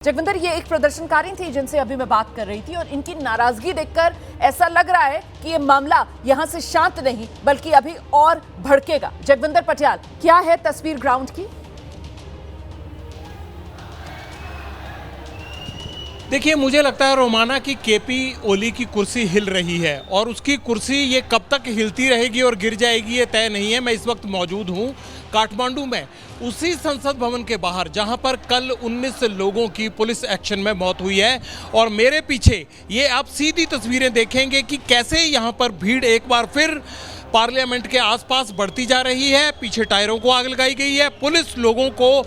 जगविंदर, ये एक प्रदर्शनकारी थी जिनसे अभी मैं बात कर रही थी और इनकी नाराजगी देखकर ऐसा लग रहा है कि ये मामला यहां से शांत नहीं बल्कि अभी और भड़केगा। जगविंदर पटियाल, क्या है तस्वीर ग्राउंड की? देखिए, मुझे लगता है रोमाना की केपी ओली की कुर्सी हिल रही है और उसकी कुर्सी ये कब तक हिलती रहेगी और गिर जाएगी ये तय नहीं है। मैं इस वक्त मौजूद हूँ काठमांडू में, उसी संसद भवन के बाहर जहां पर कल 19 लोगों की पुलिस एक्शन में मौत हुई है। और मेरे पीछे ये आप सीधी तस्वीरें देखेंगे कि कैसे यहां पर भीड़ एक बार फिर पार्लियामेंट के आसपास बढ़ती जा रही है। पीछे टायरों को आग लगाई गई है, पुलिस लोगों को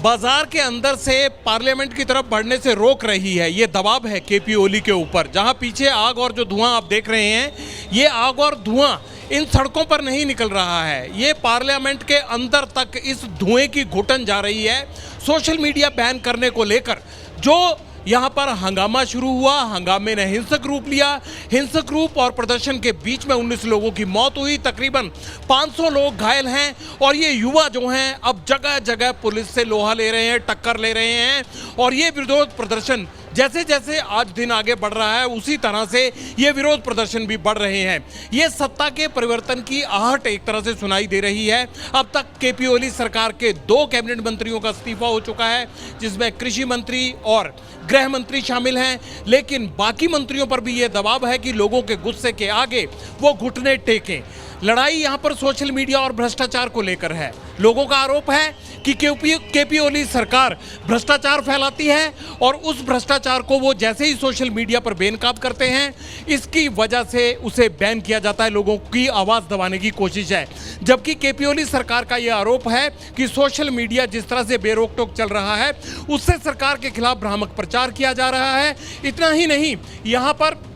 बाजार के अंदर से पार्लियामेंट की तरफ बढ़ने से रोक रही है। ये दबाव है केपी ओली के ऊपर। जहां पीछे आग और जो धुआं आप देख रहे हैं, ये आग और धुआं इन सड़कों पर नहीं निकल रहा है, ये पार्लियामेंट के अंदर तक इस धुएं की घुटन जा रही है। सोशल मीडिया बैन करने को लेकर जो यहाँ पर हंगामा शुरू हुआ, हंगामे ने हिंसक रूप लिया। हिंसक रूप और प्रदर्शन के बीच में 19 लोगों की मौत हुई, तकरीबन 500 लोग घायल हैं। और ये युवा जो हैं अब जगह जगह पुलिस से लोहा ले रहे हैं, टक्कर ले रहे हैं। और ये विरोध प्रदर्शन जैसे जैसे आज दिन आगे बढ़ रहा है उसी तरह से ये विरोध प्रदर्शन भी बढ़ रहे हैं। ये सत्ता के परिवर्तन की आहट एक तरह से सुनाई दे रही है। अब तक केपी ओली सरकार के 2 कैबिनेट मंत्रियों का इस्तीफा हो चुका है, जिसमें कृषि मंत्री और गृह मंत्री शामिल हैं। लेकिन बाकी मंत्रियों पर भी ये दबाव है कि लोगों के गुस्से के आगे वो घुटने टेकें। लड़ाई यहाँ पर सोशल मीडिया और भ्रष्टाचार को लेकर है। लोगों का आरोप है कि केपी ओली सरकार भ्रष्टाचार फैलाती है और उस भ्रष्टाचार को वो जैसे ही सोशल मीडिया पर बेनकाब करते हैं, इसकी वजह से उसे बैन किया जाता है, लोगों की आवाज़ दबाने की कोशिश है। जबकि केपी ओली सरकार का ये आरोप है कि सोशल मीडिया जिस तरह से बेरोक टोक चल रहा है, उससे सरकार के खिलाफ भ्रामक प्रचार किया जा रहा है। इतना ही नहीं, यहाँ पर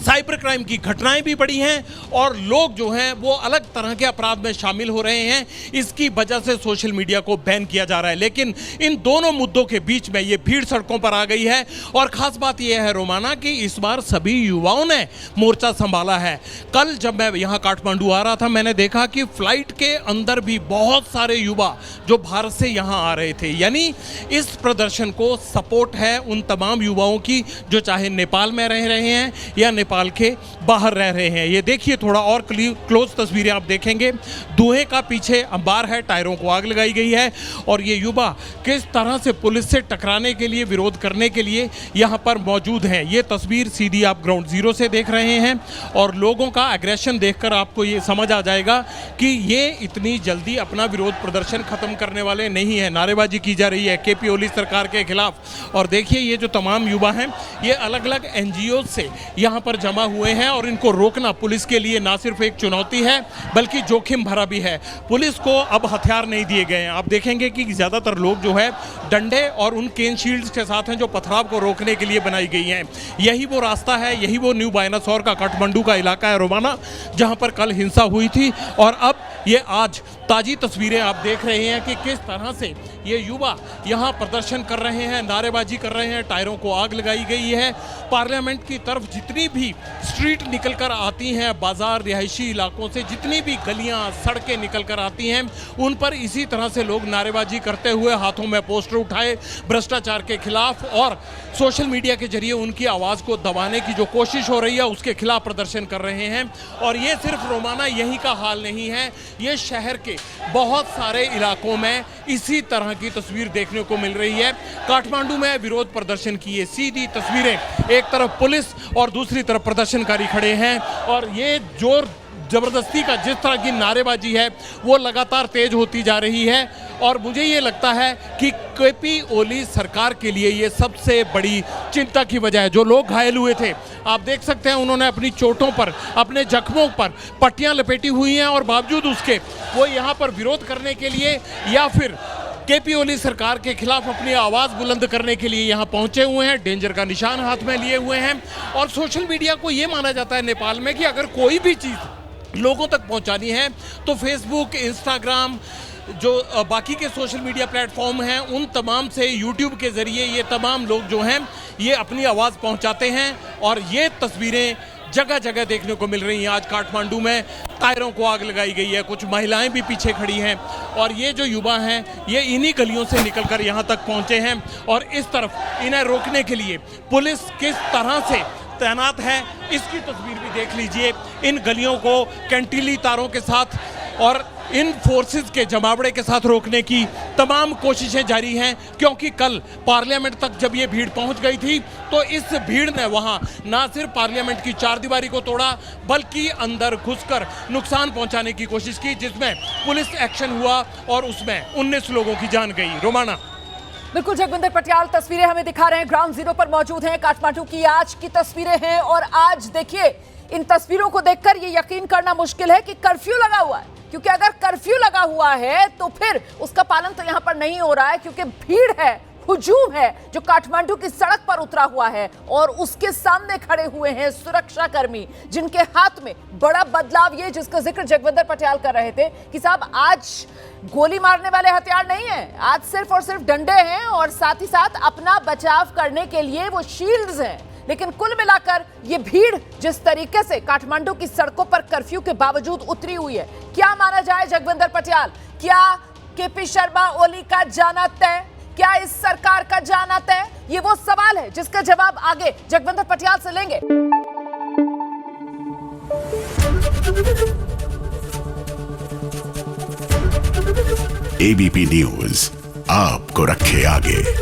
साइबर क्राइम की घटनाएं भी बढ़ी हैं और लोग जो हैं वो अलग तरह के अपराध में शामिल हो रहे हैं। इसकी वजह से सोशल मीडिया को बैन किया जा रहा है। लेकिन इन दोनों मुद्दों के बीच में ये भीड़ सड़कों पर आ गई है। और खास बात यह है रोमाना कि इस बार सभी युवाओं ने मोर्चा संभाला है। कल जब मैं यहाँ काठमांडू आ रहा था, मैंने देखा कि फ्लाइट के अंदर भी बहुत सारे युवा जो भारत से यहाँ आ रहे थे। यानी इस प्रदर्शन को सपोर्ट है उन तमाम युवाओं की जो चाहे नेपाल में रह रहे हैं या नेपाल के बाहर रह रहे हैं। ये देखिए, थोड़ा और क्लोज तस्वीरें आप देखेंगे। धुएं का पीछे अंबार है, टायरों को आग लगाई गई है और ये युवा किस तरह से पुलिस से टकराने के लिए, विरोध करने के लिए यहाँ पर मौजूद हैं। ये तस्वीर सीधी आप ग्राउंड जीरो से देख रहे हैं और लोगों का एग्रेशन देखकर आपको ये समझ आ जाएगा कि ये इतनी जल्दी अपना विरोध प्रदर्शन खत्म करने वाले नहीं है। नारेबाजी की जा रही है केपी ओली सरकार के खिलाफ। और देखिए, ये जो तमाम युवा हैं, ये अलग अलग NGO से यहाँ पर जमा हुए हैं और इनको रोकना पुलिस के लिए ना सिर्फ एक चुनौती है बल्कि जोखिम भरा भी है। पुलिस को अब हथियार नहीं दिए गए हैं। आप देखेंगे कि ज़्यादातर लोग जो है डंडे और उन केन शील्ड्स के साथ हैं जो पथराव को रोकने के लिए बनाई गई हैं। यही वो रास्ता है, यही वो न्यू बायनासोर का काठमांडू का इलाका है रोमाना, जहां पर कल हिंसा हुई थी। और अब ये आज ताज़ी तस्वीरें आप देख रहे हैं कि किस तरह से ये युवा यहाँ प्रदर्शन कर रहे हैं, नारेबाजी कर रहे हैं, टायरों को आग लगाई गई है। पार्लियामेंट की तरफ जितनी भी स्ट्रीट निकल कर आती हैं, बाजार रिहायशी इलाकों से जितनी भी गलियां सड़कें निकल कर आती हैं, उन पर इसी तरह से लोग नारेबाजी करते हुए हाथों में पोस्टर उठाए भ्रष्टाचार के खिलाफ और सोशल मीडिया के जरिए उनकी आवाज़ को दबाने की जो कोशिश हो रही है उसके खिलाफ प्रदर्शन कर रहे हैं। और ये सिर्फ रोमाना यही का हाल नहीं है, ये शहर के बहुत सारे इलाकों में इसी तरह की तस्वीर देखने को मिल रही है। काठमांडू में विरोध प्रदर्शन की ये सीधी तस्वीरें, एक तरफ पुलिस और दूसरी तरफ प्रदर्शनकारी खड़े हैं और ये जोर जबरदस्ती का जिस तरह की नारेबाजी है वो लगातार तेज होती जा रही है। और मुझे ये लगता है कि केपी ओली सरकार के लिए ये सबसे बड़ी चिंता की वजह है। जो लोग घायल हुए थे, आप देख सकते हैं, उन्होंने अपनी चोटों पर, अपने जख्मों पर पट्टियां लपेटी हुई हैं और बावजूद उसके वो यहाँ पर विरोध करने के लिए या फिर केपी ओली सरकार के खिलाफ अपनी आवाज़ बुलंद करने के लिए यहाँ पहुँचे हुए हैं, डेंजर का निशान हाथ में लिए हुए हैं। और सोशल मीडिया को ये माना जाता है नेपाल में कि अगर कोई भी चीज़ लोगों तक पहुँचानी है तो फेसबुक, इंस्टाग्राम, जो बाकी के सोशल मीडिया प्लेटफॉर्म हैं, उन तमाम से, यूट्यूब के ज़रिए ये तमाम लोग जो हैं ये अपनी आवाज़ पहुँचाते हैं। और ये तस्वीरें जगह जगह देखने को मिल रही हैं। आज काठमांडू में टायरों को आग लगाई गई है, कुछ महिलाएं भी पीछे खड़ी हैं और ये जो युवा हैं ये इन्हीं गलियों से निकलकर यहाँ तक पहुँचे हैं और इस तरफ इन्हें रोकने के लिए पुलिस किस तरह से तैनात है इसकी तस्वीर भी देख लीजिए। इन गलियों को कैंटिली तारों के साथ और इन फोर्सेस के जमावड़े के साथ रोकने की तमाम कोशिशें जारी हैं, क्योंकि कल पार्लियामेंट तक जब ये भीड़ पहुंच गई थी तो इस भीड़ ने वहां ना सिर्फ पार्लियामेंट की चारदीवारी को तोड़ा बल्कि अंदर घुसकर नुकसान पहुंचाने की कोशिश की, जिसमें पुलिस एक्शन हुआ और उसमें 19 लोगों की जान गई। रोमाना। बिल्कुल जगविंदर पटियाल तस्वीरें हमें दिखा रहे हैं, ग्राउंड जीरो पर मौजूद हैं। काठमांडू की आज की तस्वीरें हैं और आज देखिए इन तस्वीरों को देखकर ये यकीन करना मुश्किल है कि कर्फ्यू लगा हुआ है, क्योंकि अगर कर्फ्यू लगा हुआ है तो फिर उसका पालन तो यहां पर नहीं हो रहा है, क्योंकि भीड़ है, हुजूम है जो काठमांडू की सड़क पर उतरा हुआ है और उसके सामने खड़े हुए हैं सुरक्षा कर्मी, जिनके हाथ में बड़ा बदलाव ये जिसका जिक्र जगविंदर पटियाल कर रहे थे कि साहब आज गोली मारने वाले हथियार नहीं है, आज सिर्फ और सिर्फ डंडे हैं और साथ ही साथ अपना बचाव करने के लिए वो शील्ड्स हैं। लेकिन कुल मिलाकर ये भीड़ जिस तरीके से काठमांडू की सड़कों पर कर्फ्यू के बावजूद उतरी हुई है, क्या माना जाए जगविंदर पटियाल? क्या केपी शर्मा ओली का जाना तय? क्या इस सरकार का जाना तय? ये वो सवाल है जिसका जवाब आगे जगविंदर पटियाल से लेंगे। एबीपी न्यूज आपको रखे आगे।